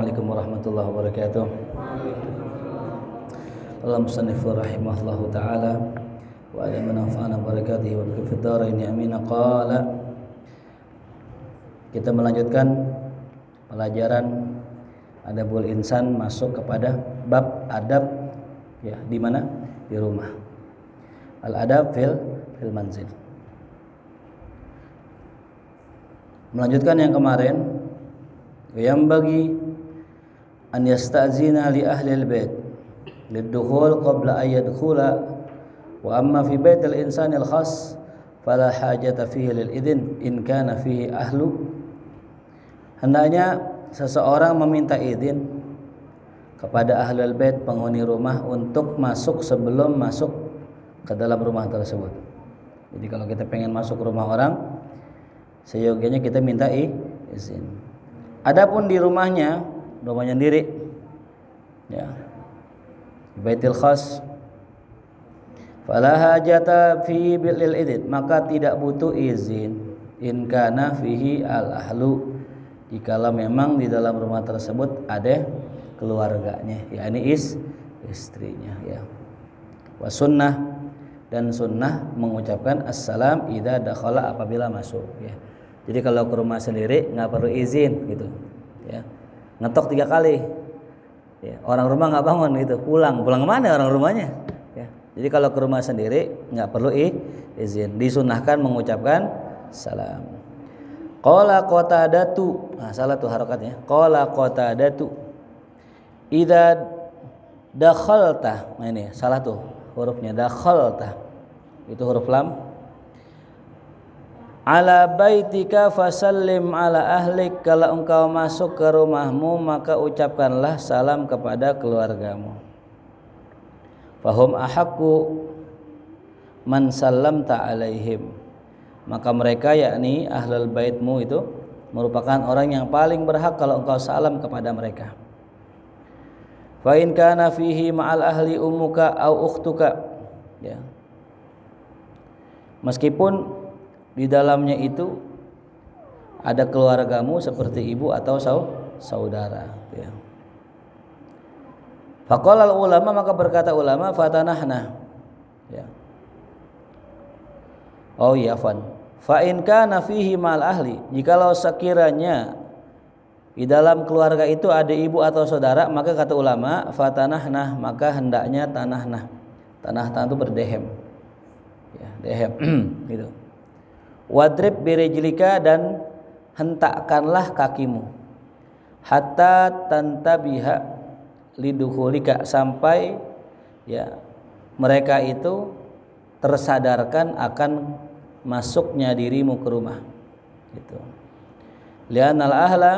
Assalamualaikum warahmatullahi wabarakatuh. Allah musannif rahimahullahu ta'ala wa ala manafa'ana barakatihi wa bikafid daraini amin. Qala, kita melanjutkan pelajaran adabul insan, masuk kepada bab adab ya, di mana? Di rumah. Al adab fil manzil. Melanjutkan yang kemarin, yang bagi an yasta'zina li ahli al-bait lidukhul qabla an yadkhula, wa amma fi bait al-insani al-khas fala hajata fihi lil idin in kana fihi ahlu. Hendaknya seseorang meminta izin kepada ahlul bait, penghuni rumah, untuk masuk sebelum masuk ke dalam rumah tersebut. Jadi kalau kita pengen masuk ke rumah orang, seyogianya kita minta izin. Adapun di rumahnya sendiri, ya, baitil khas, fala hajata fi bil idin, maka tidak butuh izin. In kana fihi al ahlu, jikalau memang di dalam rumah tersebut ada keluarganya, yakni istrinya, ya. Wa sunnah, dan sunnah mengucapkan assalam idza dakhala, apabila masuk, ya. Jadi kalau ke rumah sendiri nggak perlu izin gitu, ya. Ngetok 3 kali, ya. Orang rumah nggak bangun gitu, pulang kemana orang rumahnya, ya. Jadi kalau ke rumah sendiri nggak perlu izin, disunahkan mengucapkan salam. Qala Qatadatu, nah salah tuh harokatnya. Qala Qatadatu, idza dakhalta, nah ini salah tuh hurufnya, dakhalta itu huruf lam. Ala baitika fasallim ala ahlik, kalau engkau masuk ke rumahmu maka ucapkanlah salam kepada keluargamu. Fahum ahaqqu man sallamta alaihim, maka mereka, yakni ahlul baitmu itu, merupakan orang yang paling berhak kalau engkau salam kepada mereka. Fa in kana fihi ma'al ahli ummuka au ukhtuka, ya. Meskipun di dalamnya itu ada keluargamu seperti ibu atau saudara, ya. Faqala ulama, maka berkata ulama, fatanahna, ya. Oh iya, fa in kana fihi mal ahli, jikalau sekiranya di dalam keluarga itu ada ibu atau saudara, maka kata ulama, fatanahna, maka hendaknya tanah itu berdehem, ya, dehem gitu. Wadrib birijlika, dan hentakkanlah kakimu, hatta tantabiha lidukhulika, sampai, ya, mereka itu tersadarkan akan masuknya dirimu ke rumah, gitu. Li'anal ahla,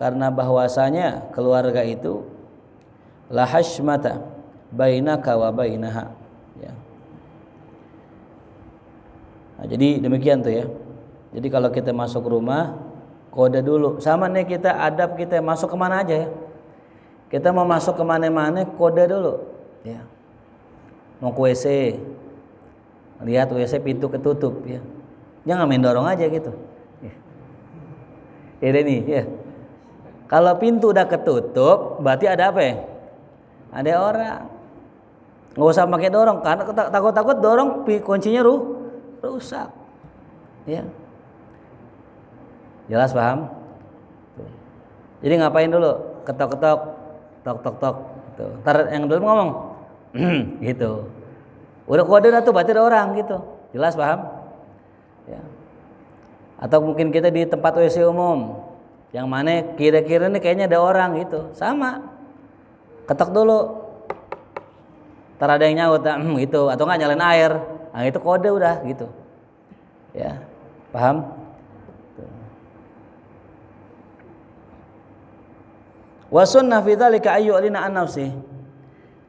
karena bahwasanya keluarga itu la hashmata bainaka wa bainaha, ya. Nah, jadi demikian tuh, ya. Jadi kalau kita masuk rumah, kode dulu. Sama nih kita adab, kita masuk kemana aja, ya. Kita mau masuk kemana-mana, kode dulu, ya. Mau ke WC, lihat WC pintu ketutup, ya. Jangan main dorong aja gitu, ya. Ini, ya. Kalau pintu udah ketutup, berarti ada apa, ya? Ada orang. Nggak usah pakai dorong, karena takut dorong kuncinya rusak, ya. Jelas, paham? Tuh. Jadi ngapain dulu? Ketok-ketok, tok-tok-tok, gitu. Ntar yang dulu ngomong gitu. Udah kode tuh, berarti ada orang, gitu. Jelas, paham? Ya. Atau mungkin kita di tempat WC umum, yang mana kira-kira nih kayaknya ada orang, gitu. Sama, ketok dulu. Ntar ada yang nyaut, gitu. Atau nggak nyalain air. Nah itu kode udah, gitu, ya. Paham? Wa sunnah fi dzalika ayyu'lina an nafsi,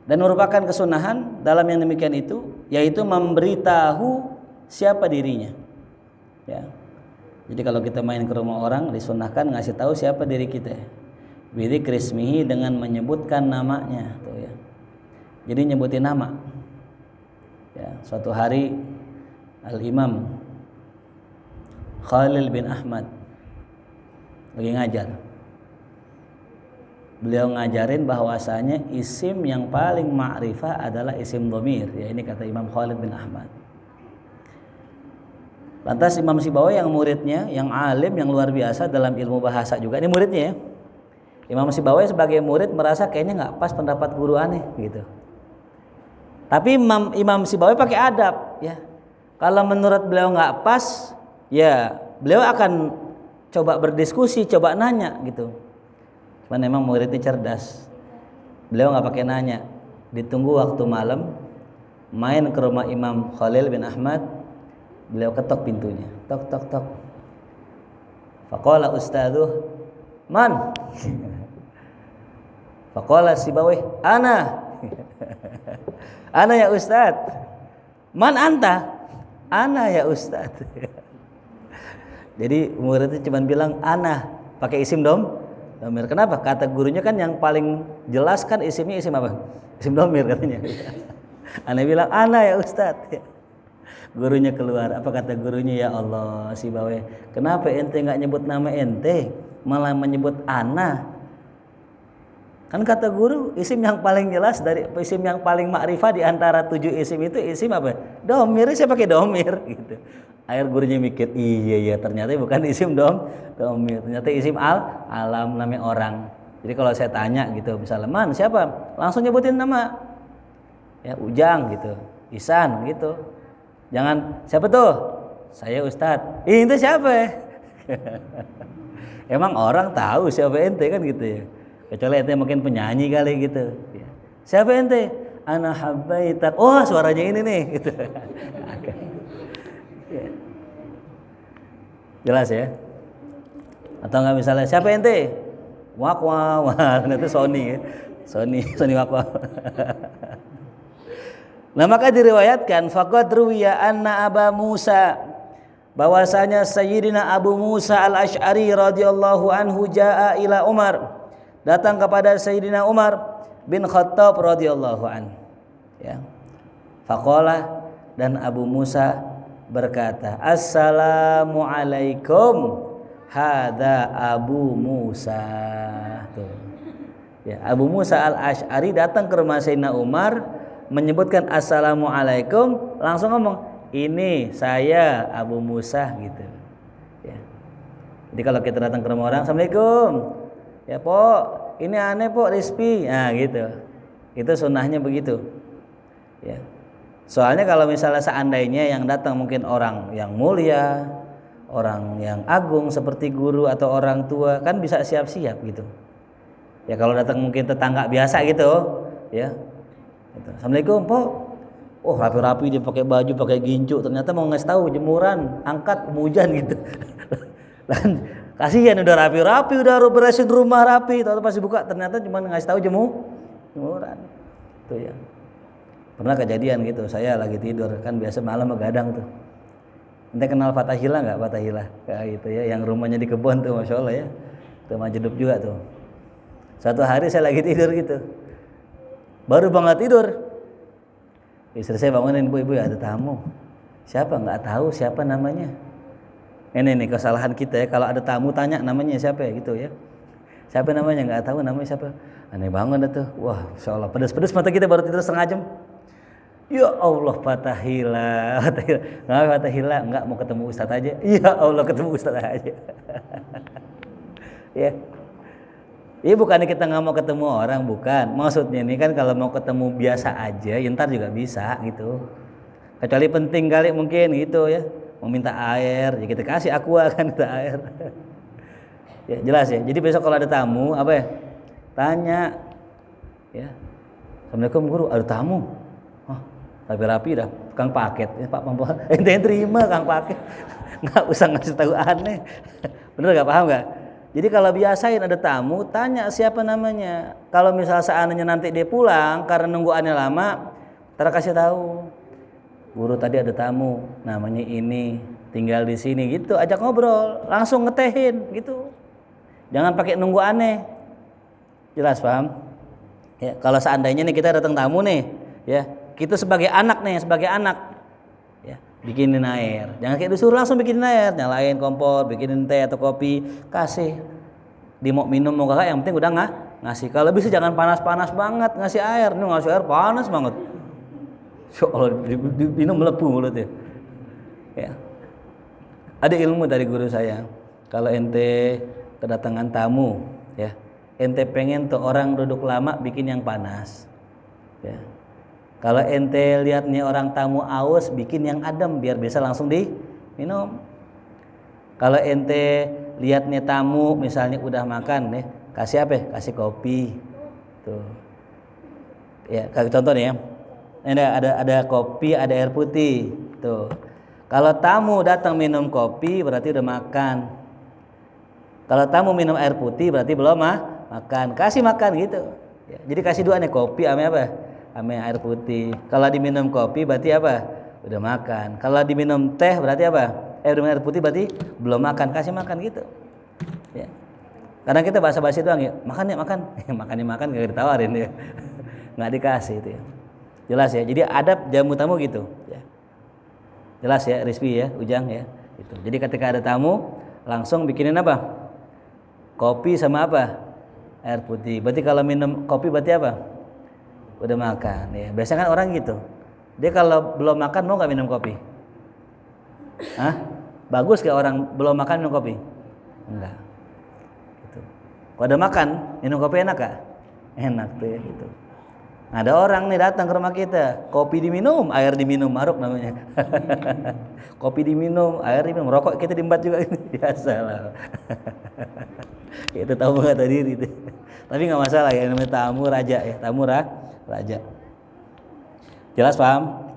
dan merupakan kesunahan dalam yang demikian itu, yaitu memberitahu siapa dirinya, ya. Jadi kalau kita main ke rumah orang, disunahkan ngasih tahu siapa diri kita, bidzikri ismihi, dengan menyebutkan namanya, tuh, ya. Jadi nyebutin nama. Ya, suatu hari Al-Imam Khalil bin Ahmad lagi ngajar. beliau ngajarin bahwasanya isim yang paling ma'rifah adalah isim dhamir. Ya, ini kata Imam Khalid bin Ahmad. Lantas Imam Sibawi yang muridnya, yang alim, yang luar biasa dalam ilmu bahasa juga, ini muridnya ya. Imam Sibawi sebagai murid merasa kayaknya nggak pas pendapat guru aneh gitu. Tapi Imam Sibawi pakai adab ya. Kalau menurut beliau nggak pas, ya beliau akan coba berdiskusi, coba nanya gitu. Cuman memang muridnya cerdas. Beliau nggak pakai nanya, ditunggu waktu malam, main ke rumah Imam Khalil bin Ahmad. Beliau ketok pintunya, tok tok tok. Faqala ustadzuh, man? Faqala Sibawi, ana. Ana ya ustad. Man anta? Ana ya ustad. Jadi muridnya cuma bilang ana, pakai isim domir. Kenapa? Kata gurunya kan yang paling jelas kan isimnya isim apa? Isim domir katanya. Ana bilang ana ya ustad. Gurunya keluar, apa kata gurunya? Ya Allah Sibawi, kenapa ente nggak nyebut nama ente, malah menyebut ana? Kan kata guru isim yang paling jelas dari isim yang paling makrifah di antara 7 isim itu isim apa? Domir. Saya pakai domir gitu. Akhir gurunya mikir, iya ternyata bukan isim domir, ternyata isim alam, namanya orang. Jadi kalau saya tanya gitu, misalnya man siapa, langsung nyebutin nama, ya Ujang gitu, Isan gitu. Jangan siapa tuh? Saya Ustadz. Itu siapa? Emang orang tahu siapa ente kan gitu ya. Kecuali ente mungkin penyanyi kali gitu. Siapa ente? Ana habbaitak. Oh suaranya ini nih. Gitu. Jelas ya? Atau nggak misalnya siapa ente? Wakwa. Wah itu Sony ya. Sony Wakwa. Nah maka diriwayatkan faqad ruwiya anna Aba Musa, bahwasanya Sayyidina Abu Musa al-Asy'ari radhiyallahu anhu jaa ila Umar, datang kepada Sayyidina Umar bin Khattab radhiyallahu an. Ya. Faqala, dan Abu Musa berkata, Assalamualaikum, hadza Abu Musa. Tuh. Ya, Abu Musa al-Asy'ari datang ke rumah Sayyidina Umar, menyebutkan assalamualaikum, langsung ngomong ini saya Abu Musa gitu ya. Jadi kalau kita datang ke rumah orang, assalamualaikum ya pok, ini aneh pok Rizpi, nah gitu, itu sunnahnya begitu ya. Soalnya kalau misalnya seandainya yang datang mungkin orang yang mulia, orang yang agung seperti guru atau orang tua, kan bisa siap-siap gitu ya. Kalau datang mungkin tetangga biasa gitu ya, assalamualaikum pok, oh rapi-rapi dia pakai baju, pakai gincu, ternyata mau ngasih tahu jemuran, angkat hujan gitu. Dan kasihan udah rapi-rapi, udah beresin rumah rapi, tahu pas dibuka ternyata cuma ngasih tahu jemuran. Tuh ya. Pernah kejadian gitu, saya lagi tidur kan biasa malam begadang tuh. Ente kenal Fatahila nggak? Fatahila kayak gitu ya, yang rumahnya di kebun tuh, masya Allah ya, itu Majedub juga tuh. Suatu hari saya lagi tidur gitu. Baru banget tidur, istri saya bangunin, ibu ada tamu. Siapa? Nggak tahu siapa namanya. Ini nih kesalahan kita ya, kalau ada tamu tanya namanya siapa ya gitu ya. Siapa namanya, nggak tahu namanya siapa. Aneh banget tuh. Wah, insya Allah pedes-pedes mata kita, baru tidur setengah jam. Ya Allah Fatahila, Fatahila nggak mau ketemu Ustadz aja. Ya Allah ketemu Ustadz aja. Ya. Ini bukannya kita nggak mau ketemu orang, bukan. Maksudnya ini kan kalau mau ketemu biasa aja, ya ntar juga bisa gitu. Kecuali penting kali mungkin gitu ya, mau minta air, ya kita kasih aqua kan, minta air. Ya jelas ya. Jadi besok kalau ada tamu apa ya? Tanya, ya. Assalamualaikum guru, ada tamu. Oh, rapi-rapi dah, tukang paket. Ya, Pak Mampu, ente terima kang paket. Nggak usah ngasih tahu aneh. Bener nggak, paham nggak? Jadi kalau biasain ada tamu, tanya siapa namanya. Kalau misal seandainya nanti dia pulang karena nungguannya lama, ntar kasih tahu. Guru tadi ada tamu, namanya ini, tinggal di sini gitu. Ajak ngobrol, langsung ngetehin gitu. Jangan pakai nunggu aneh. Jelas paham? Ya, kalau seandainya nih kita datang tamu nih, ya kita sebagai anak nih, ya bikinin air. Jangan kayak disuruh langsung bikinin air, nyalain kompor, bikinin teh atau kopi, kasih. Dia mau minum mau kakak, yang penting udah ngasih. Kalau bisa jangan panas-panas banget ngasih air. Ini ngasih air panas banget. Allah diminum melepuh mulutnya. Ya. Ada ilmu dari guru saya. Kalau ente kedatangan tamu, ya, ente pengen tuh orang duduk lama bikin yang panas. Ya. Kalau ente lihat nih orang tamu aus, bikin yang adem biar bisa langsung diminum. Kalau ente lihat nih tamu misalnya udah makan nih, kasih apa? Kasih kopi. Tuh. Ya, kayak contoh nih ya. Ini ada kopi, ada air putih. Tuh. Kalau tamu datang minum kopi berarti udah makan. Kalau tamu minum air putih berarti belum makan. Kasih makan gitu. Ya, jadi kasih dua nih, kopi ame apa? Ame air putih. Kalau diminum kopi berarti apa? Udah makan. Kalau diminum teh berarti apa? Minum air putih berarti belum makan. Kasih makan gitu. Ya. Karena kita basa-basi doang ya. Makan ya makan. Makan gak ditawarin ya. Nggak dikasih itu ya. Jelas ya. Jadi adab jamu tamu gitu. Ya. Jelas ya, Rizvi ya, Ujang ya. Gitu. Jadi ketika ada tamu langsung bikinin apa? Kopi sama apa? Air putih. Berarti kalau minum kopi berarti apa? Udah makan ya. Biasanya kan orang gitu. Dia kalau belum makan mau nggak minum kopi? Hah? Bagus gak orang belum makan minum kopi? Enggak. Gitu. Kalau udah makan minum kopi enak gak? Enak tuh ya gitu. Ada orang nih datang ke rumah kita, kopi diminum, air diminum, maruk namanya. Kopi diminum, air diminum, rokok kita diembat juga. Biasalah. Itu tamu nggak tahu diri. Tapi nggak masalah ya, namanya tamu raja ya, tamu raja. Jelas paham?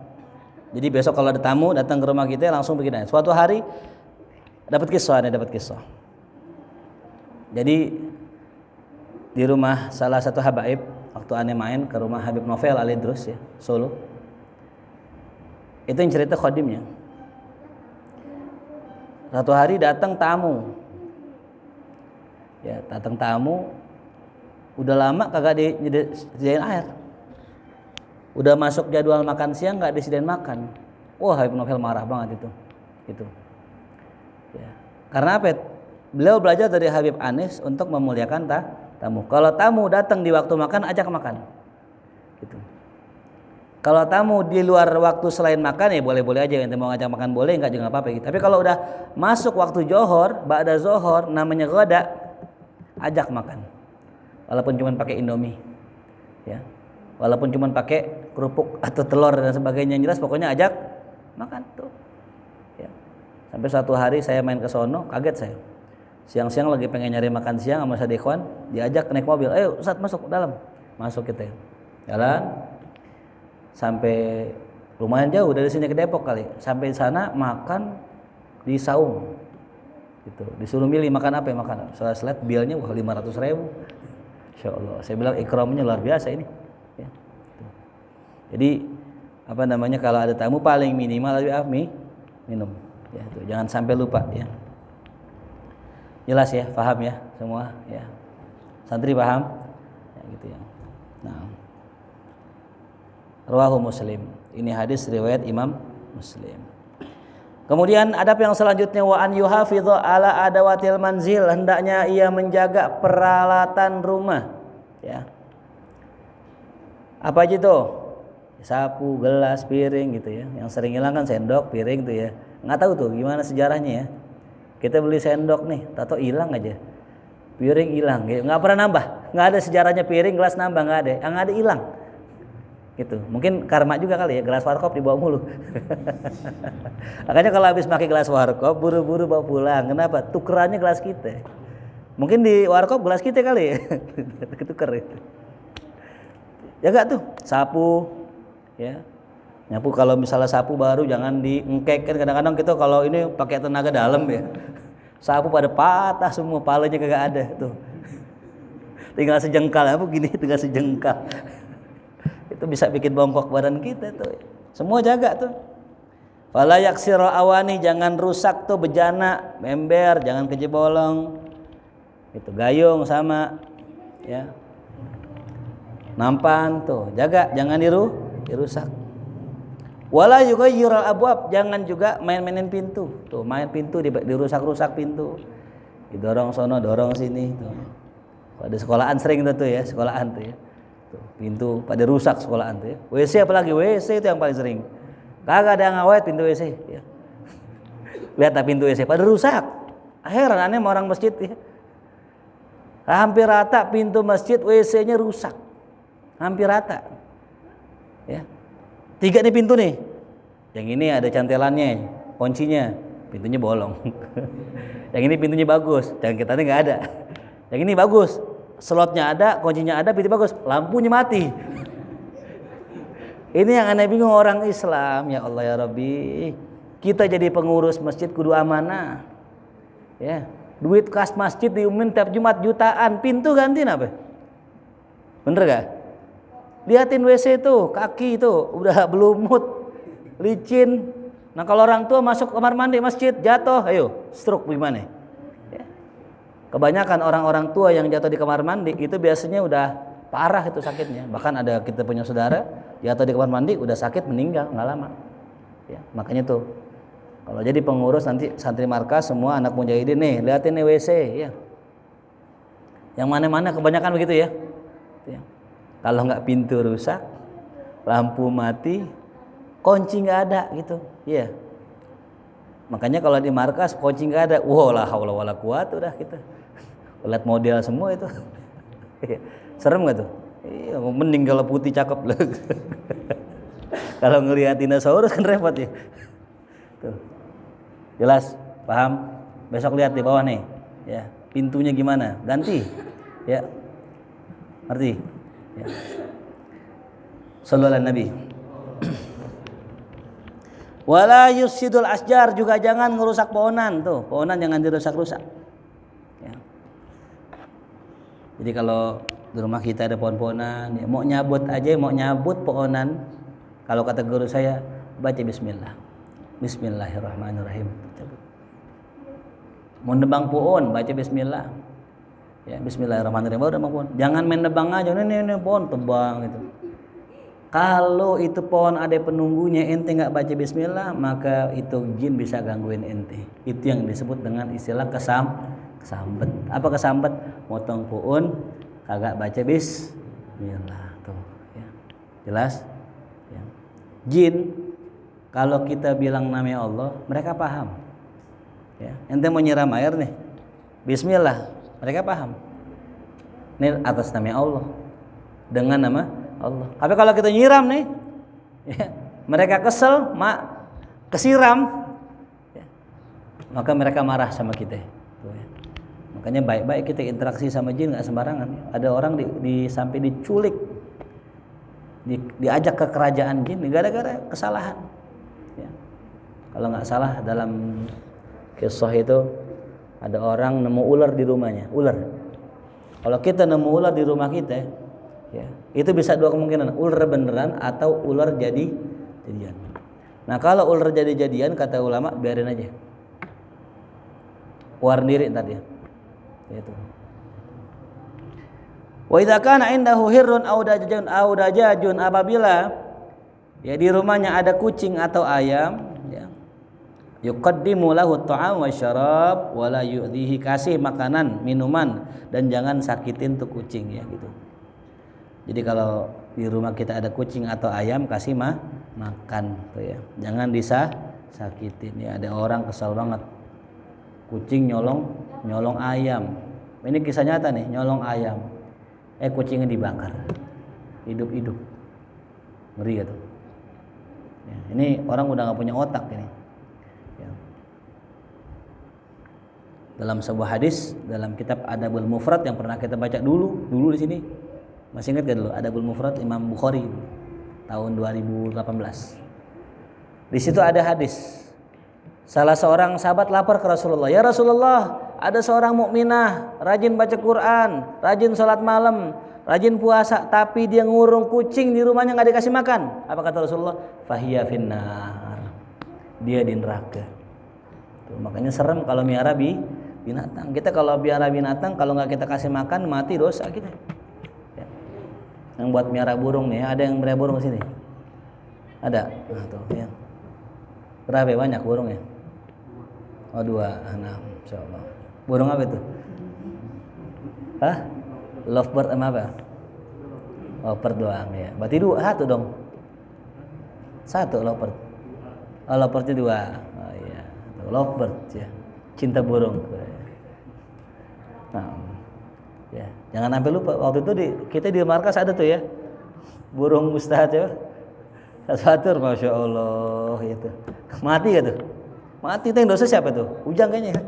Jadi besok kalau ada tamu datang ke rumah kita langsung begini. Suatu hari dapat kisah. Jadi di rumah salah satu habaib, waktu aneh main ke rumah Habib Novel Alidrus ya, Solo. Itu yang cerita khodimnya. Satu hari datang tamu. Ya, datang tamu udah lama kagak disediain air. Udah masuk jadwal makan siang nggak disediain makan. Wah, Habib Novel marah banget itu. Gitu. Ya. Karena apa? Beliau belajar dari Habib Anis untuk memuliakan tamu. Kalau tamu datang di waktu makan, ajak makan. Gitu. Kalau tamu di luar waktu selain makan ya boleh-boleh aja, ente mau ngajak makan boleh, enggak juga apa-apa gitu. Tapi kalau udah masuk waktu johor, ba'da zohor, namanya ghada, ajak makan. Walaupun cuma pakai Indomie. Ya. Walaupun cuma pakai kerupuk atau telur dan sebagainya, yang jelas pokoknya ajak makan tuh. Ya. Sampai suatu hari saya main ke sono, kaget saya. Siang-siang lagi pengen nyari makan siang sama Sadiqwan, diajak naik mobil. Ayo Ustaz masuk dalam. Masuk kita. Jalan sampai lumayan jauh dari sini ke Depok kali. Sampai sana makan di saung. Gitu. Disuruh milih makan apa ya, makan. Soalnya slide bilnya wah 500.000. Insyaallah. Saya bilang ikramnya luar biasa ini. Ya. Jadi apa namanya, kalau ada tamu paling minimal minum. Ya, tuh. Jangan sampai lupa ya. Jelas ya, paham ya semua ya. Santri paham? Ya, gitu ya. Nah. Rawahu Muslim. Ini hadis riwayat Imam Muslim. Kemudian adab yang selanjutnya, wa an yuhafidhu ala adawatil manzil, hendaknya ia menjaga peralatan rumah. Ya. Apa aja tuh? Sapu, gelas, piring gitu ya. Yang sering hilang kan sendok, piring tuh ya. Nggak tahu tuh gimana sejarahnya ya. Kita beli sendok nih, tato hilang aja. Piring hilang, gitu. Nggak pernah nambah. Nggak ada sejarahnya piring, gelas nambah, nggak ada. Yang ada hilang. Gitu. Mungkin karma juga kali ya, gelas warkop dibawa mulu. Makanya kalau habis pakai gelas warkop, buru-buru bawa pulang. Kenapa? Tukerannya gelas kita. Mungkin di warkop gelas kita kali ya. Ketuker itu. Jaga tuh, sapu ya. Nyapu kalau misalnya sapu baru jangan diengkek, kan kadang-kadang kita kalau ini pakai tenaga dalam ya. Sapu pada patah semua, palanya kagak ada tuh. Tinggal sejengkal, apa gini tinggal sejengkal. Itu bisa bikin bongkok badan kita tuh. Semua jaga tuh. Fala yaksira awani, jangan rusak tuh bejana, member, jangan kejebolong. Itu gayung sama ya. Nampan tuh, jaga jangan dirusak. Wala yughayyirul abwab, jangan juga main-mainin pintu. Tuh, main pintu dirusak-rusak pintu. Didorong sono, dorong sini tuh. Pada sekolahan sering tuh ya, sekolahan tuh ya. Tuh, pintu pada rusak sekolahan tuh ya. WC apalagi WC itu yang paling sering. Kagak ada yang ngawet pintu WC ya. Lihat pintu WC pada rusak. Heran aneh sama orang masjid ya. Hampir rata pintu masjid WC-nya rusak. Hampir rata. Ya. 3 nih pintu nih. Yang ini ada cantelannya, kuncinya, pintunya bolong. Yang ini pintunya bagus, yang kita ini nggak ada. Yang ini bagus, slotnya ada, kuncinya ada, pintu bagus, lampunya mati. Ini yang aneh bingung orang Islam, ya Allah ya Rabbi. Kita jadi pengurus masjid kudu amanah. Ya, duit kas masjid diumumin tiap Jumat jutaan, pintu gantiin apa? Bener gak? Liatin WC itu, kaki itu udah belumut, licin. Nah kalau orang tua masuk kamar mandi masjid jatuh, ayo stroke gimana? Ya. Kebanyakan orang-orang tua yang jatuh di kamar mandi itu biasanya udah parah itu sakitnya. Bahkan ada kita punya saudara jatuh di kamar mandi udah sakit meninggal nggak lama. Ya, makanya tuh kalau jadi pengurus nanti santri markas semua anak mujahidin nih liatin nih WC ya. Yang mana-mana kebanyakan begitu ya. Ya. Kalau nggak pintu rusak, lampu mati, kunci nggak ada gitu, ya. Makanya kalau di markas kunci nggak ada, wah la haula wala quwata udah kita lihat model semua itu. Serem nggak tuh? Iya, mending kalau putih cakep lah. Kalau ngelihat dinosaurus kan repot ya. Tuh. Jelas, paham? Besok lihat di bawah nih, ya. Pintunya gimana? Ganti, ya. Ngerti? Ya. Sallallahu alaihi Nabi. Wala yusidul asjar, juga jangan ngerusak pohonan tuh. Pohonan jangan dirusak-rusak. Ya. Jadi kalau di rumah kita ada pohon-pohonan, ya, mau nyabut aja, mau nyabut pohonan. Kalau kata guru saya, baca bismillah. Bismillahirrahmanirrahim. Mau nebang pohon, baca bismillah. Ya, bismillahirrahmanirrahim. Baru nebang pohon. Jangan main nebang aja, ini pohon tebang gitu. Kalau itu pohon ada penunggunya, ente nggak baca bismillah, maka itu jin bisa gangguin ente. Itu yang disebut dengan istilah kesambet. Apa kesambet? Motong pohon, kagak baca bismillah. Tuh, ya. Jelas? Ya. Jin, kalau kita bilang namanya Allah, mereka paham. Ya. Ente mau nyiram air nih, bismillah, mereka paham. Ini atas nama Allah, dengan nama Allah. Tapi kalau kita nyiram nih, ya, mereka kesel, kesiram, ya, maka mereka marah sama kita. Tuh, ya. Makanya baik-baik kita interaksi sama jin, nggak sembarangan. Ada orang sampai diculik, diajak ke kerajaan jin, gara-gara kesalahan. Ya. Kalau nggak salah dalam kisah itu ada orang nemu ular di rumahnya, ular. Kalau kita nemu ular di rumah kita, ya, itu bisa 2 kemungkinan, ular beneran atau ular jadian. Nah kalau ular jadian kata ulama biarin aja, keluar diri ntar dia. Itu. Wa idza kana indahu hirrun aw dajajun, apabila ya di rumahnya ada kucing atau ayam, ya, yuqaddimu lahu ta'am wa syarab wa la yu'dhihi, kasih makanan, minuman dan jangan sakitin tuh kucing ya gitu. Jadi kalau di rumah kita ada kucing atau ayam, kasih makan tuh ya. Jangan disakitin ya. Ada orang kesal banget. Kucing nyolong ayam. Ini kisah nyata nih, nyolong ayam. Kucingnya dibakar. Hidup-hidup. Ngeri gitu. Ya, ini orang udah enggak punya otak ini. Ya. Dalam sebuah hadis, dalam kitab Adabul Mufrad yang pernah kita baca dulu di sini. Masih ingat gak dulu Adabul Mufrad Imam Bukhari tahun 2018. Di situ ada hadis. Salah seorang sahabat lapor ke Rasulullah, "Ya Rasulullah, ada seorang mukminah, rajin baca Quran, rajin sholat malam, rajin puasa, tapi dia ngurung kucing di rumahnya enggak dikasih makan." Apa kata Rasulullah? "Fahiya finnar." Dia di neraka. Tuh, makanya serem kalau miara binatang. Kita kalau miara binatang kalau enggak kita kasih makan mati dosa kita. Yang buat miara burung nih, ada yang miara burung sini? Ada? Nah, tuh, ya. Berapa banyak burungnya? Oh 2, nah, insyaallah. Burung apa itu? Hah? Lovebird sama apa? Lovebird doang ya. Berarti satu dong. Satu lovebird. Oh, lovebirdnya 2. Oh iya. Lovebird ya. Cinta burung. Nah, ya. Jangan sampai lupa waktu itu kita di markas ada tuh ya. Burung Ustadz ya. Satu, Masya Allah itu. Mati gak tuh? Mati itu yang dosa siapa tuh? Ujang kayaknya.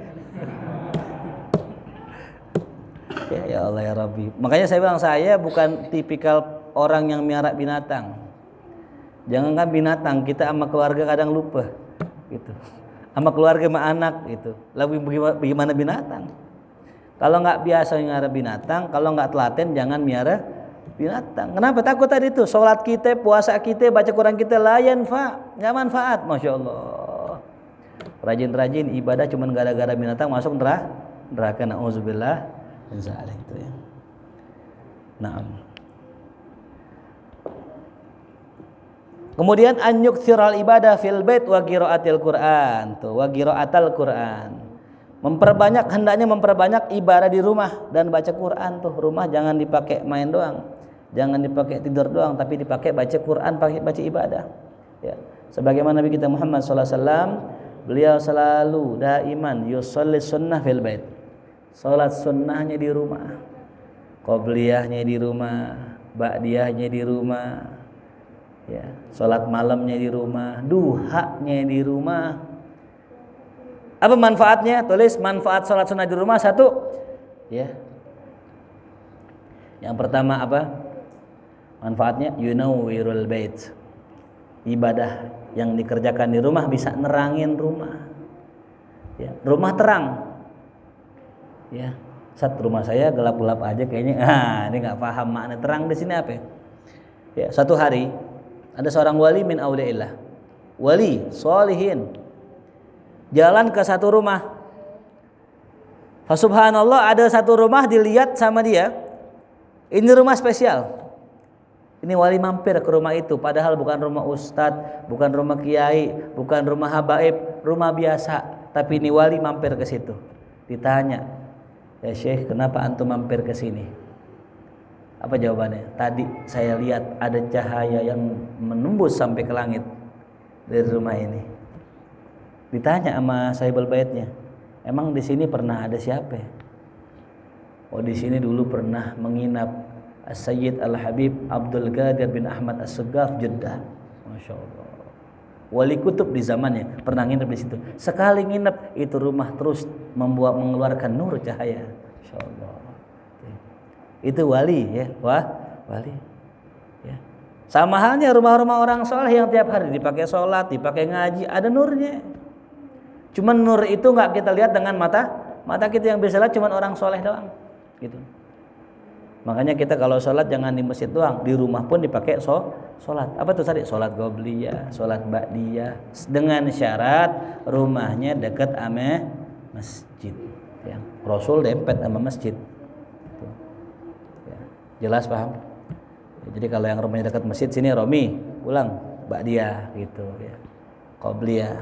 Ya Allah ya Rabbi. Makanya saya bilang saya bukan tipikal orang yang miara binatang. Jangankan binatang, kita sama keluarga kadang lupa gitu. Sama keluarga sama anak gitu. Lalu bagaimana binatang? Kalau nggak biasa miara binatang, kalau nggak telaten jangan miara binatang. Kenapa? Takut tadi itu. Sholat kita, puasa kita, baca Quran kita layan nggak manfaat. Masya Allah. Rajin-rajin ibadah cuma gara-gara binatang masuk neraka. Nauzubillah. Insya-Allah itu ya. Naam. Kemudian an yukthiral ibadah fil bait wa qiraatil Qur'an. Tuh, wa qiraatal Qur'an. Hendaknya memperbanyak ibadah di rumah dan baca Quran tuh. Rumah jangan dipakai main doang. Jangan dipakai tidur doang, tapi dipakai baca Quran, baca ibadah. Ya. Sebagaimana Nabi kita Muhammad sallallahu alaihi wasallam, beliau selalu daiman yusolli sunnah fil bait. Salat sunnahnya di rumah, qobliyahnya di rumah, ba'diyahnya di rumah, ya, salat malamnya di rumah, duhanya di rumah. Apa manfaatnya? Tulis manfaat salat sunnah di rumah 1, ya. Yang pertama apa? Manfaatnya yunawwirul bait. Ibadah yang dikerjakan di rumah bisa nerangin rumah. Ya, rumah terang. Ya, rumah saya gelap-gelap aja kayaknya. Ini nggak paham makna terang di sini apa? Ya, satu hari ada seorang wali min auliillah, wali sholihin, jalan ke satu rumah. Fa subhanallah, ada satu rumah dilihat sama dia. Ini rumah spesial. Ini wali mampir ke rumah itu, padahal bukan rumah ustadz, bukan rumah kiai, bukan rumah habaib, rumah biasa. Tapi ini wali mampir ke situ. Ditanya, ya Syekh, kenapa antum mampir ke sini? Apa jawabannya? Tadi saya lihat ada cahaya yang menembus sampai ke langit dari rumah ini. Ditanya sama sahibul baitnya, emang di sini pernah ada siapa? Oh, di sini dulu pernah menginap As-Sayyid Al-Habib Abdul Qadir bin Ahmad As-Suggaf Jeddah. Masya Allah. Wali kutub di zamannya pernah nginep di situ. Sekali nginep itu rumah terus mengeluarkan nur cahaya. Masya Allah. Itu wali ya, wali. Ya. Sama halnya rumah-rumah orang soleh yang tiap hari dipakai sholat, dipakai ngaji, ada nurnya. Cuman nur itu nggak kita lihat dengan mata kita, yang bisa lihat cuman orang soleh doang. Gitu. Makanya kita kalau sholat jangan di masjid doang, di rumah pun dipakai sholat. Apa tuh tadi? Sholat qobliyah, sholat ba'diyah, dengan syarat rumahnya dekat sama masjid. Ya. Rasul dempet sama masjid. Ya. Jelas paham? Ya, jadi kalau yang rumahnya dekat masjid, sini Romi, pulang ba'diyah gitu ya. Qobliyah,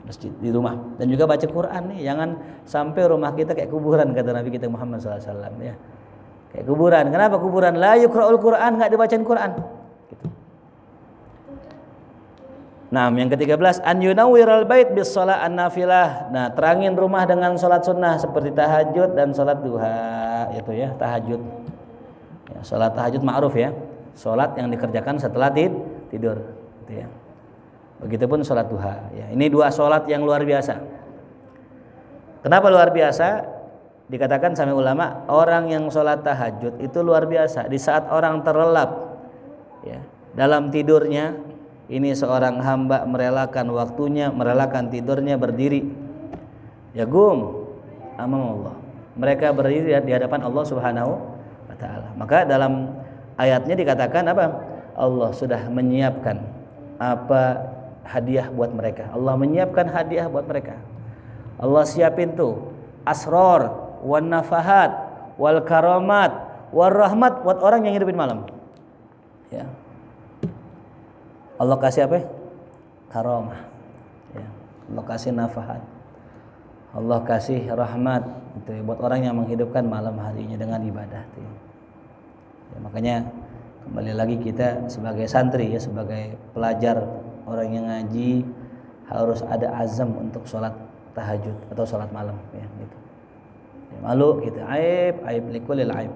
masjid di rumah. Dan juga baca Quran nih, jangan sampai rumah kita kayak kuburan, kata Nabi kita Muhammad SAW ya. Kayak kuburan. Kenapa kuburan? La yuqra'ul Quran, enggak dibacain Quran. Gitu. Nah, yang ke-13 an yunawwiral bait bis shalah an-nafilah. Nah, terangin rumah dengan salat sunnah seperti tahajud dan salat duha, itu ya, tahajud. Ya, salat tahajud ma'ruf ya. Salat yang dikerjakan setelah tidur, gitu ya. Begitupun salat duha, ya. Ini 2 salat yang luar biasa. Kenapa luar biasa? Dikatakan sama ulama, orang yang sholat tahajud itu luar biasa. Di saat orang terlelap ya, dalam tidurnya, ini seorang hamba merelakan waktunya, merelakan tidurnya, berdiri ya amam Allah. Mereka berdiri di hadapan Allah Subhanahu wa ta'ala. Maka dalam ayatnya dikatakan apa? Allah sudah menyiapkan apa hadiah buat mereka. Allah menyiapkan hadiah buat mereka. Allah siapin tuh asror, wan nafahat, wal karamat, war rahmat buat orang yang hidupin malam. Ya. Allah kasih apa? Karamah. Ya. Allah kasih nafahat. Allah kasih rahmat itu ya, buat orang yang menghidupkan malam harinya dengan ibadah. Itu ya. Ya, makanya kembali lagi kita sebagai santri ya, sebagai pelajar, orang yang ngaji harus ada azam untuk sholat tahajud atau sholat malam ya gitu. Ya, malu kita aib likulil aib.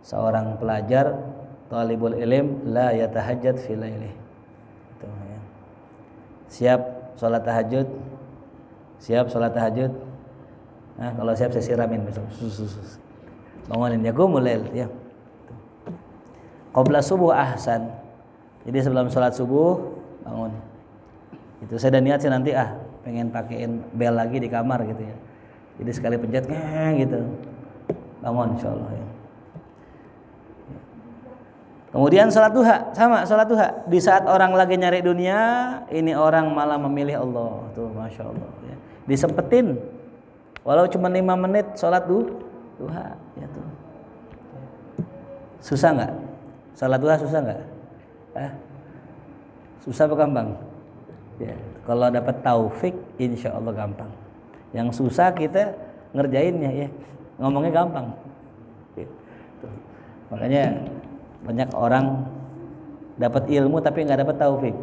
Seorang pelajar talibul ilm la yatahajjad fi lailih. Itu ya. Siap sholat tahajud. Nah, kalau siap saya siramin besok. Bangunin ya gumulail ya. Qabla subuh ahsan. Jadi sebelum sholat subuh bangun. Itu saya udah niat sih nanti pengen pakein bel lagi di kamar gitu ya. Jadi sekali pencet gitu. Bangun insyaallah ya. Kemudian sholat duha, sama sholat duha. Di saat orang lagi nyari dunia, ini orang malah memilih Allah. Tuh Masya Allah ya. Disempetin. Walau cuma 5 menit sholat duha ya tuh. Susah nggak? Sholat duha susah nggak? Susah apa gampang? Ya, kalau dapat taufik, insya Allah gampang. Yang susah kita ngerjainnya ya, ngomongnya gampang. Gitu. Makanya banyak orang dapat ilmu tapi nggak dapat taufik.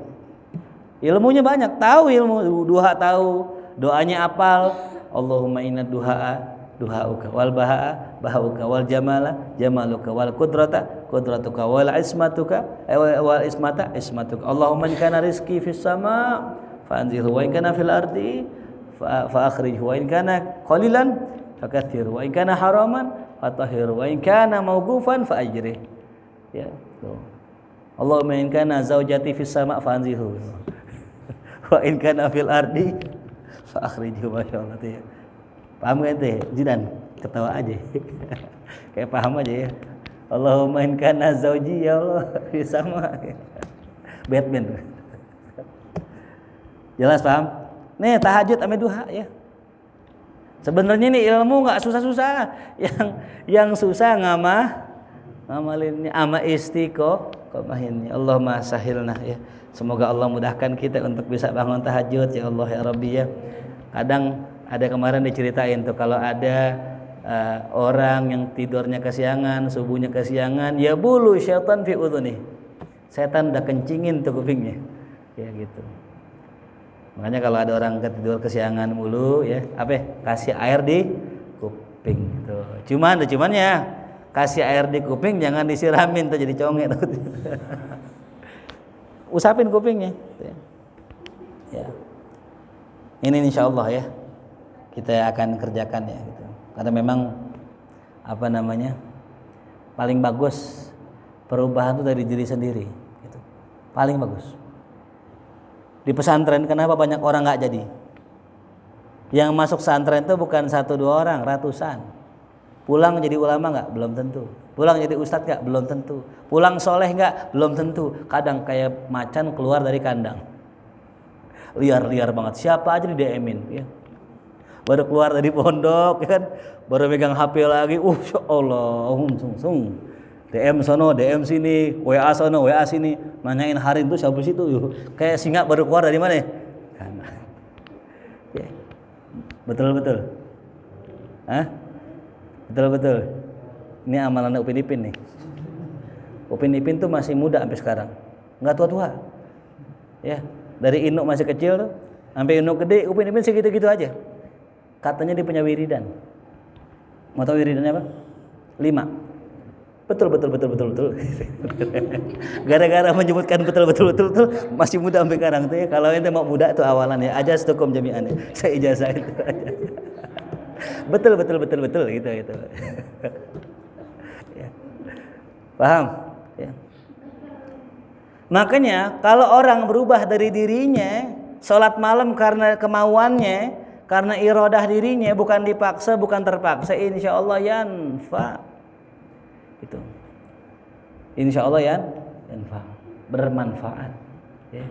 Ilmunya banyak, tahu ilmu, duha tahu, doanya apal. Allahumma inna duhauka wal bahauka wal jamaluka wal qudratuka wal ismatuka Allahumma in kana rizqi fis sama fa anzilhu wa in kana fil ardi fa akhrijhu wa in kana qalilan fakaththirhu wa in kana haraman fatahhirhu wa in kana mawqufan fa ajrih ya tuh. Allahumma in kana zaujati fis sama fa anzilhu wa in kana fil ardi fa akhrijhu masyaallah tuh ya. Paham kan teh? Jidan ketawa aja. Kayak paham aja ya. Allahumma in kana zauji ya Allah sama. Batman. Jelas paham? Nih tahajud ame duha ya. Sebenarnya nih ilmu enggak susah-susah. Yang susah ngamalinnya ama istiqomahinnya. Allahumma sahilna ya. Semoga Allah mudahkan kita untuk bisa bangun tahajud ya Allah ya Rabbi ya. Kadang ada kemarin diceritain tuh kalau ada orang yang tidurnya kesiangan, subuhnya kesiangan, ya bulu syaitan fi udhuni. Setan udah kencingin tuh kupingnya. Ya gitu. Makanya kalau ada orang tidur kesiangan mulu ya, kasih air di kuping gitu. Cumannya kasih air di kuping jangan disiramin tuh jadi conge tuh. Usapin kupingnya. Ya. Ini insyaallah ya. Kita akan kerjakan ya gitu. Karena memang paling bagus perubahan itu dari diri sendiri gitu. Paling bagus. Di pesantren kenapa banyak orang nggak jadi? Yang masuk pesantren itu bukan 1-2 orang, ratusan. Pulang jadi ulama nggak? Belum tentu. Pulang jadi ustadz nggak? Belum tentu. Pulang soleh nggak? Belum tentu. Kadang kayak macan keluar dari kandang. Liar banget. Siapa aja di DM-in ya. Baru keluar dari pondok kan, baru megang HP lagi. Ya Allah, DM sono, DM sini, WA sono, WA sini, nanyain hari itu siapa situ yuk. Kayak singa baru keluar dari mana? Kan. Ya. Betul. Betul. Ini amalan Upin Ipin nih. Upin Ipin tuh masih muda sampai sekarang. Enggak tua-tua. Ya, dari Induk masih kecil tuh sampai Induk gede, Upin Ipin segitu-gitu aja. Katanya dia punya wiridan. Mau tahu wiridannya apa? 5. Betul. Gara-gara menyebutkan betul masih muda sampai sekarang tuh ya. Kalau ente mau muda tuh awalan ya, aja stukom jami'an ya. Saya ijazah itu aja. Betul gitu. Ya. Paham? Ya. Makanya kalau orang berubah dari dirinya, sholat malam karena kemauannya, karena iradah dirinya, bukan dipaksa, bukan terpaksa, insya Allah yanfa. Itu. Insya Allah yanfa, bermanfaat. Ya.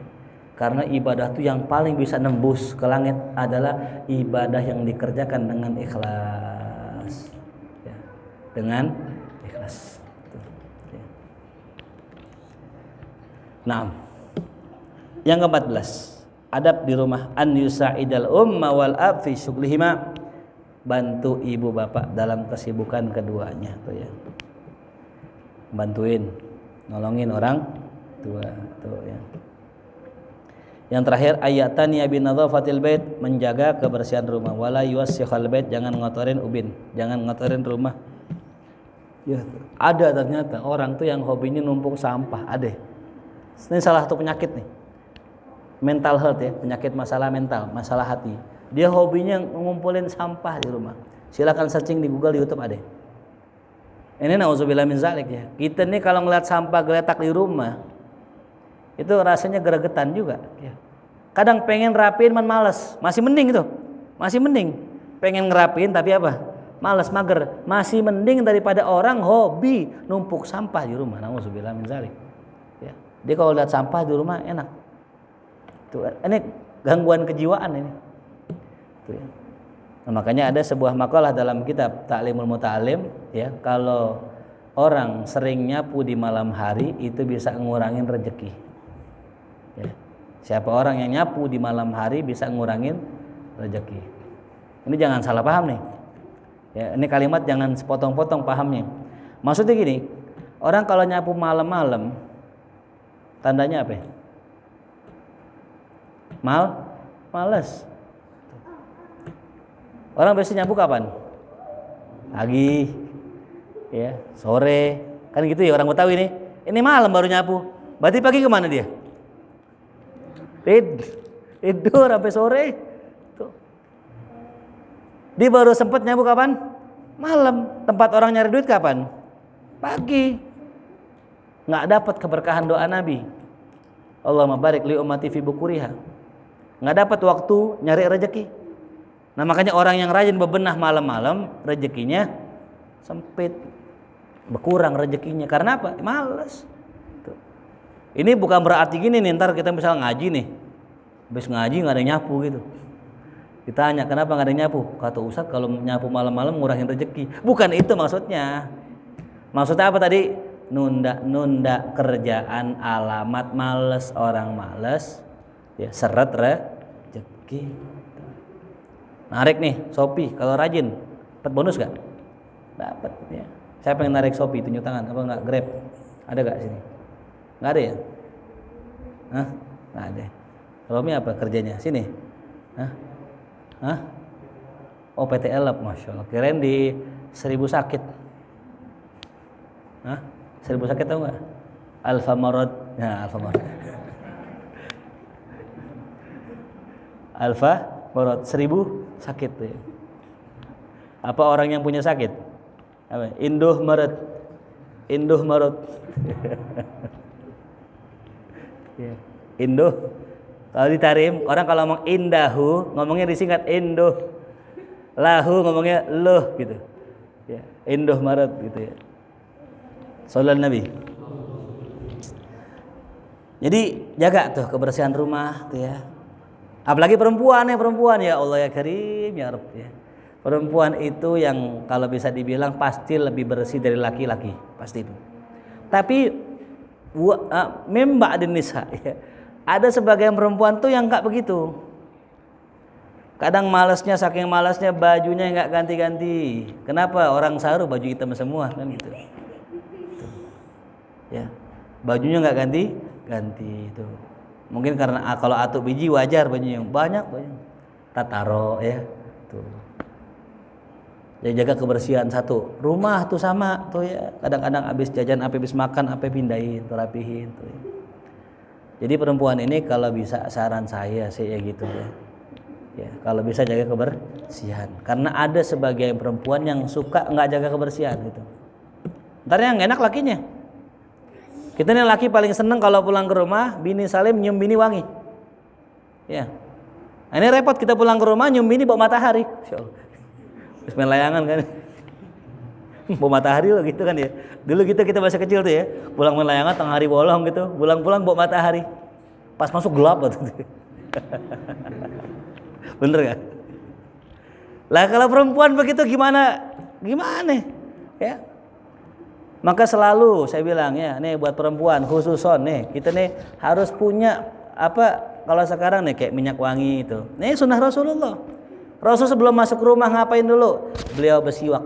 Karena ibadah itu yang paling bisa nembus ke langit adalah ibadah yang dikerjakan dengan ikhlas. Ya. Dengan ikhlas. Ya. Nah, yang ke-14. Adab di rumah an yusa'idal umma wal ab fi syughlihima, bantu ibu bapak dalam kesibukan keduanya tuh ya. bantuin, nolongin orang tua tuh ya. Yang terakhir ayatani bi nadhafatil bait, menjaga kebersihan rumah. Wala yuwassikhal bait, jangan ngotorin ubin, jangan ngotorin rumah. Ya, ada ternyata orang tuh yang hobinya numpuk sampah, ada. Ini salah satu penyakit nih. Mental health ya, penyakit masalah mental, masalah hati. Dia hobinya ngumpulin sampah di rumah. Silakan searching di Google, di YouTube ada. Ini nauzubillah min zalik ya. Kita nih kalau ngeliat sampah geletak di rumah, itu rasanya gregetan juga ya. Kadang pengen rapiin man males, masih mending itu. Masih mending. Pengen ngerapiin tapi apa? Males, mager. Masih mending daripada orang hobi numpuk sampah di rumah. Nauzubillah min zalik. Ya. Dia kalau lihat sampah di rumah enak. Tuh, ini gangguan kejiwaan ini. Tuh, ya. Nah, makanya ada sebuah makalah dalam kitab Ta'limul Muta'alim ya, kalau orang sering nyapu di malam hari itu bisa ngurangin rezeki. Ya. Siapa orang yang nyapu di malam hari bisa ngurangin rezeki. Ini jangan salah paham nih. Ya, ini kalimat jangan sepotong-potong pahamnya. Maksudnya gini, orang kalau nyapu malam-malam tandanya apa? Males. Orang biasanya nyapu kapan? Pagi, ya, sore, kan gitu ya orang Betawi nih. Ini malam baru nyapu, berarti pagi kemana dia? Tidur sampai sore. Tuh. Dia baru sempat nyapu kapan? Malam. Tempat orang nyari duit kapan? Pagi. Nggak dapat keberkahan doa Nabi. Allahumma barik li ummati fi bukuriha. Nggak dapat waktu nyari rezeki. Nah makanya orang yang rajin bebenah malam-malam rezekinya sempit, berkurang rezekinya. Karena apa? Malas. Tuh. Ini bukan berarti gini nih, ntar kita misal ngaji nih, habis ngaji nggak ada nyapu gitu. Ditanya kenapa nggak ada nyapu? Kata Ustadz kalau nyapu malam-malam ngurangin rezeki. Bukan itu maksudnya. Maksudnya apa tadi? Nunda kerjaan, alamat males, orang males, ya seret rezeki. Narik nih Shopee kalau rajin dapat bonus gak? Dapat ya. Saya pengen narik Shopee, tunjuk tangan. Apa enggak? Grab ada gak sini? Nggak ada ya? Hah? Nggak ada. Romi apa kerjanya? Sini? Hah? Oh PT Elap, masya Allah. Kirain di 1000 sakit. Hah? 1000 sakit tahu nggak? Alfamart. Nah, Alfamart. Alfamart 1000 sakit tuh. Apa orang yang punya sakit? Apa? Indomaret. Ya. Indo. Kalau ditarim, orang kalau ngomong indahu, ngomongnya disingkat Indo. Lahu ngomongnya loh gitu. Ya, Indomaret gitu ya. Sallallahu Nabi. Jadi jaga tuh kebersihan rumah tuh ya. Apalagi perempuan ya Allah ya Karim ya Rabb ya. Perempuan itu yang kalau bisa dibilang pasti lebih bersih dari laki-laki, pasti itu. Tapi mimba nisa ya. Ada sebagian perempuan tuh yang enggak begitu. Kadang malasnya, saking malasnya bajunya enggak ganti-ganti. Kenapa? Orang sahur baju hitam semua kan gitu. Ya. Bajunya enggak ganti itu. Mungkin karena kalau atuk biji wajar bajunya yang banyak. Tataro ya. Tuh. Jadi jaga kebersihan satu. Rumah tuh sama tuh ya. Kadang-kadang habis jajan, habis makan, pindahin, rapihin tuh ya. Jadi perempuan ini kalau bisa saran saya sih ya gitu ya. Ya, kalau bisa jaga kebersihan. Karena ada sebagian perempuan yang suka enggak jaga kebersihan gitu. Ntar yang enak lakinya. Kita nih laki paling seneng kalau pulang ke rumah, bini salim nyium bini wangi. Ya. Nah, ini repot kita pulang ke rumah nyium bini bawa matahari. Insyaallah. Terus main layangan kan. Bawa matahari loh gitu kan ya. Dulu kita masih kecil tuh ya, pulang main layangan tengah hari bolong gitu, pulang-pulang bawa matahari. Pas masuk gelap gitu. Bener gak? Lah kalau perempuan begitu gimana? Ya. Maka selalu saya bilang ya, nih buat perempuan khususon nih, kita nih harus punya apa kalau sekarang nih kayak minyak wangi itu. Nih sunnah Rasulullah. Rasul sebelum masuk rumah ngapain dulu? Beliau bersiwak.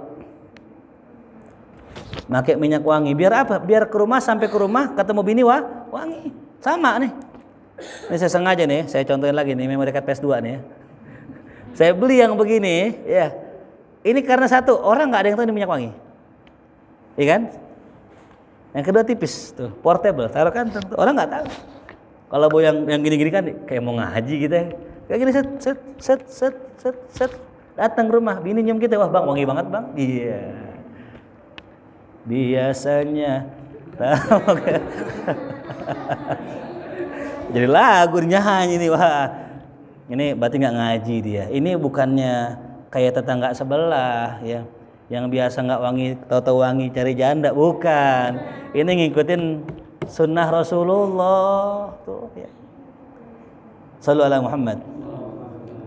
pakai minyak wangi. Biar apa? Biar ke rumah, sampai ke rumah ketemu bini wangi. Sama nih. Ini saya sengaja nih, saya contohin lagi nih memory card PS2 nih ya. Saya beli yang begini ya. Ini karena satu, orang nggak ada yang tahu ini minyak wangi. Iya kan? Yang kedua tipis tuh, portable, taruh kan orang nggak tahu. Kalau mau yang gini-gini kan kayak mau ngaji gitu ya. Kayak gini set. Datang ke rumah, bini nyium kita, wah bang wangi banget bang. Iya. Biasanya tahu kan? Jadi lagu nyanyi nih, wah ini berarti nggak ngaji dia. Ini bukannya kayak tetangga sebelah ya, yang biasa nggak wangi, tahu-tahu wangi cari janda, bukan. Ini ngikutin sunnah Rasulullah tuh ya. Sallu ala Muhammad.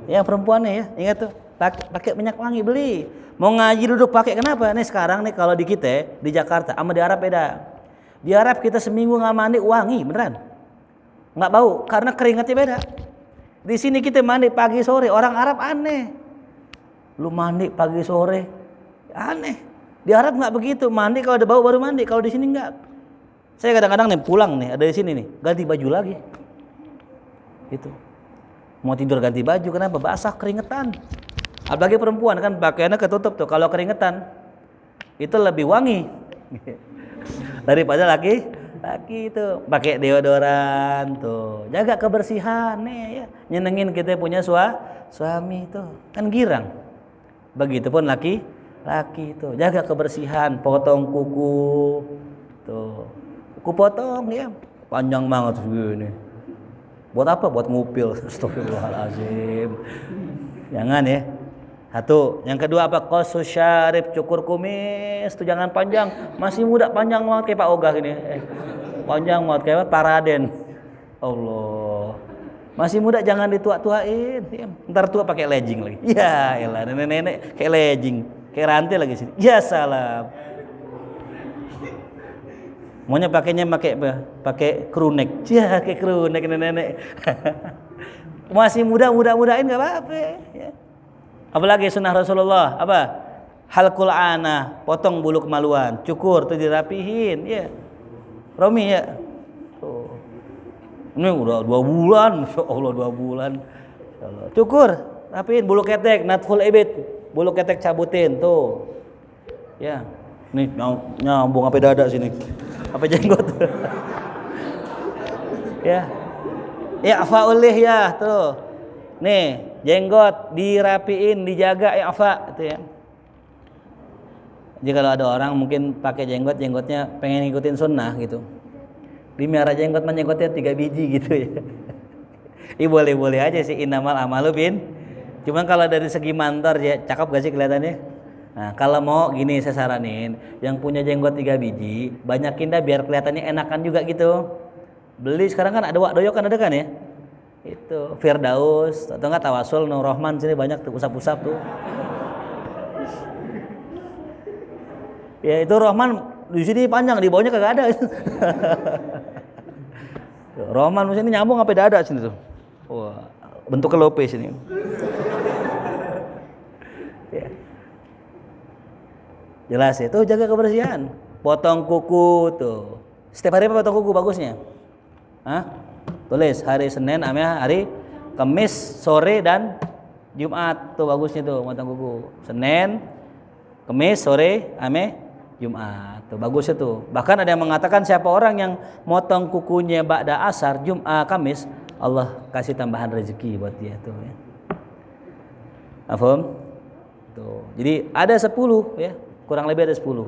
Ya perempuannya ya, ingat tuh pakai minyak wangi, beli. Mau ngaji duduk pakai, kenapa? Nih sekarang nih kalau di kita di Jakarta sama di Arab beda. Di Arab kita seminggu nggak mandi wangi beneran, nggak bau karena keringatnya beda. Di sini kita mandi pagi sore, orang Arab aneh. Lu mandi pagi sore, aneh. Di Arab nggak begitu, mandi kalau ada bau baru mandi, kalau di sini nggak. Saya kadang-kadang nih pulang nih, ada di sini nih, ganti baju lagi. Itu. Mau tidur ganti baju, kenapa? Basah keringetan. Apalagi perempuan kan pakaiannya ketutup tuh, kalau keringetan itu lebih wangi daripada laki itu pakai deodoran tuh, jaga kebersihan nih ya, nyenengin kita punya suami tuh kan girang. Begitupun laki tuh jaga kebersihan, potong kuku tuh, kuku potong ya panjang banget begini. Buat apa? Buat ngupil. Astagfirullahaladzim. Jangan ya. Satu. Yang kedua apa? Qasus syarib, cukur kumis tuh jangan panjang. Masih muda panjang banget kayak Pak Ogah ini. Panjang banget kayak Pak Raden. Allah. Masih muda jangan ditua-tuain. Ntar tua pakai legging lagi. Ya elah, nenek-nenek kayak legging, kayak rantai lagi sini. Ya salam. Maunya pakainya pakai crewneck. Ya kayak crewneck nenek-nenek. Masih mudain enggak apa-apa ya. Apalagi sunnah Rasulullah apa? Halqul ana, potong bulu kemaluan, cukur tuh dirapihin ya. Romi ya. Tuh. Ini udah 2 bulan, masyaallah 2 bulan. Insyaallah. Cukur, rapihin bulu ketek, natful ibit, bulu ketek cabutin tuh. Ya. Nih nyambung sampai dada sini. Apa jenggot? Ya. I'faul lihyah tuh. Nih, jenggot dirapiin, dijaga i'fa itu ya. Jadi kalau ada orang mungkin pakai jenggotnya pengen ngikutin sunnah gitu. Dimiara jenggotnya 3 biji gitu ya. Boleh-boleh aja sih, innamal amalu bin. Cuman kalau dari segi mantor ya cakep gak sih kelihatannya? Nah, kalau mau gini saya saranin, yang punya jenggot 3 biji, banyakin dah biar kelihatannya enakan juga gitu. Beli sekarang kan ada wak doyok kan ada kan ya? Itu Firdaus atau enggak Tawasul Nur Rahman sini banyak tuh usap-usap tuh. Ya itu Rahman di sini panjang, di bawahnya kagak ada. Rahman di sini nyambung sampai dada sini tuh. Wah, bentuk kelope sini. Ya. Jelas ya, tuh jaga kebersihan. Potong kuku tuh. Setiap hari apa potong kuku bagusnya? Hah? Tulis hari Senin ame hari Kamis sore dan Jumat tuh bagusnya tuh potong kuku. Senin, Kamis sore ame Jumat tuh bagusnya tuh. Bahkan ada yang mengatakan siapa orang yang motong kukunya ba'da asar Jumat Kamis, Allah kasih tambahan rezeki buat dia tuh ya. Paham? Tuh. Jadi ada 10 ya. Kurang lebih ada 10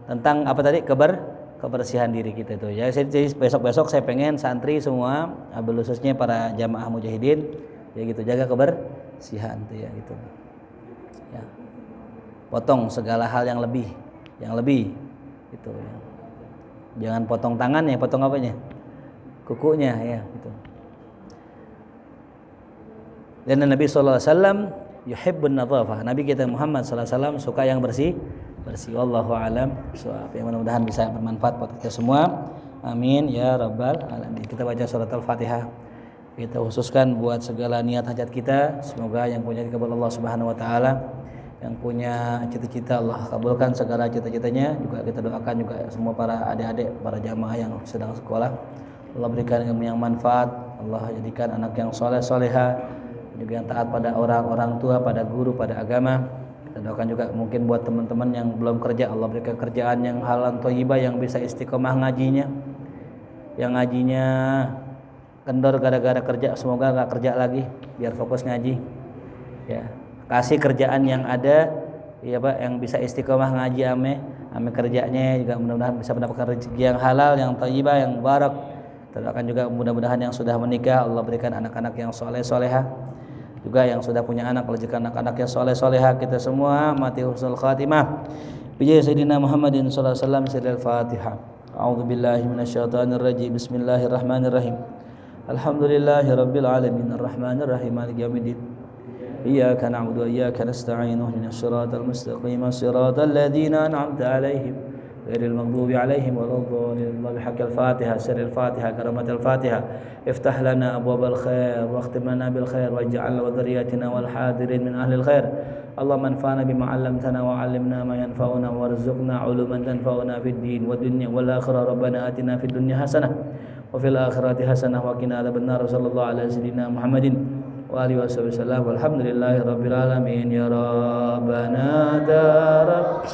tentang apa tadi kebersihan diri kita itu ya. Jadi besok-besok saya pengen santri semua, khususnya para jamaah mujahidin ya gitu, jaga kebersihan tuh ya gitu ya. Potong segala hal yang lebih gitu ya. Jangan potong tangannya, potong apanya, kukunya ya gitu. Dan Nabi sallallahu alaihi wasallam yuhibbun nadhafah. Nabi kita Muhammad sallallahu alaihi wasallam suka yang bersih. Wallahu alam. Ya mudah-mudahan bisa bermanfaat buat kita semua. Amin ya rabbal alamin. Kita baca surat Al-Fatihah. Kita khususkan buat segala niat hajat kita. Semoga yang punya kepada Allah Subhanahu wa taala yang punya cita-cita Allah kabulkan segala cita-citanya. Juga kita doakan juga semua para adik-adik, para jamaah yang sedang sekolah, Allah berikan ilmu yang manfaat, Allah jadikan anak yang soleh soleha, juga yang taat pada orang tua, pada guru, pada agama. Kita doakan juga mungkin buat teman-teman yang belum kerja, Allah berikan kerjaan yang halal thayyibah, yang bisa istiqomah ngajinya. Yang ngajinya kendor gara-gara kerja, semoga nggak kerja lagi, biar fokus ngaji. Ya, kasih kerjaan yang ada, ya Pak, yang bisa istiqomah ngaji ame kerjanya juga mudah-mudahan bisa mendapatkan rezeki yang halal, yang thayyibah, yang mubarak. Doakan juga mudah-mudahan yang sudah menikah Allah berikan anak-anak yang soleh soleha, juga yang sudah punya anak Allah jadikan anak-anak yang soleh soleha. Kita semua mati husnul khatimah bi sayyidina Muhammadin sallallahu alaihi wasallam. Sirrul Fatihah. A'udzu billahi minasyaitonir rajim. Bismillahirrahmanirrahim. Alhamdulillahirabbil alamin arrahmanir rahim maliki yaumiddin. إياك نعبد وإياك نستعين اهدنا الصراط المستقيم صراط الذين أنعمت عليهم غير المغضوب عليهم ولا الضالين. بحق الفاتحة سر الفاتحة كرامة الفاتحة افتح لنا أبواب الخير واختم لنا بالخير واجعلنا وذريتنا والحاضرين من أهل الخير. اللهم انفعنا بما علمتنا وعلمنا ما ينفعنا وارزقنا علوما تنفعنا في الدين والدنيا والآخرة. ربنا آتنا في الدنيا حسنة وفي الآخرة حسنة وقنا عذاب النار. صلى الله على سيدنا محمد wa alihi wasallam. Walhamdulillahi alamin ya rabbana darab